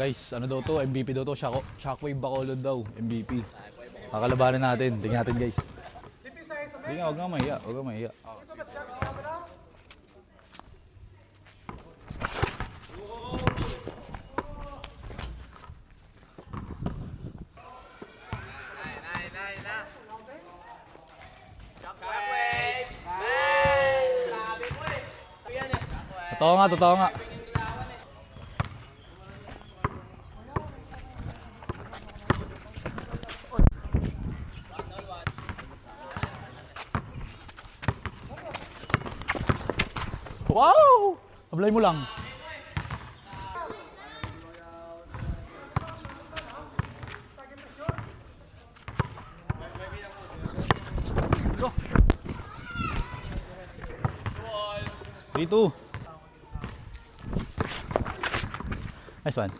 Guys, ano daw to? MVP daw to. Shockwave Bacolod daw. MVP. Kakalabanin natin. Tingnan natin guys. Hindi nga, huwag nga mahiya. Huwag nga mahiya. Totoo nga, totoo nga. Wow! Ablay mo lang. Go! 3-2. Nice one.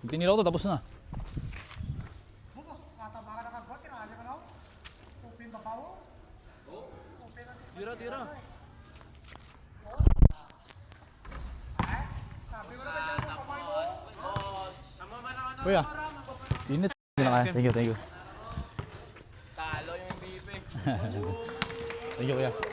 Tinilaw to, tapos na. Tira. Kuya, init na ka. Thank you. Talo yung MVP. Thank you, kuya.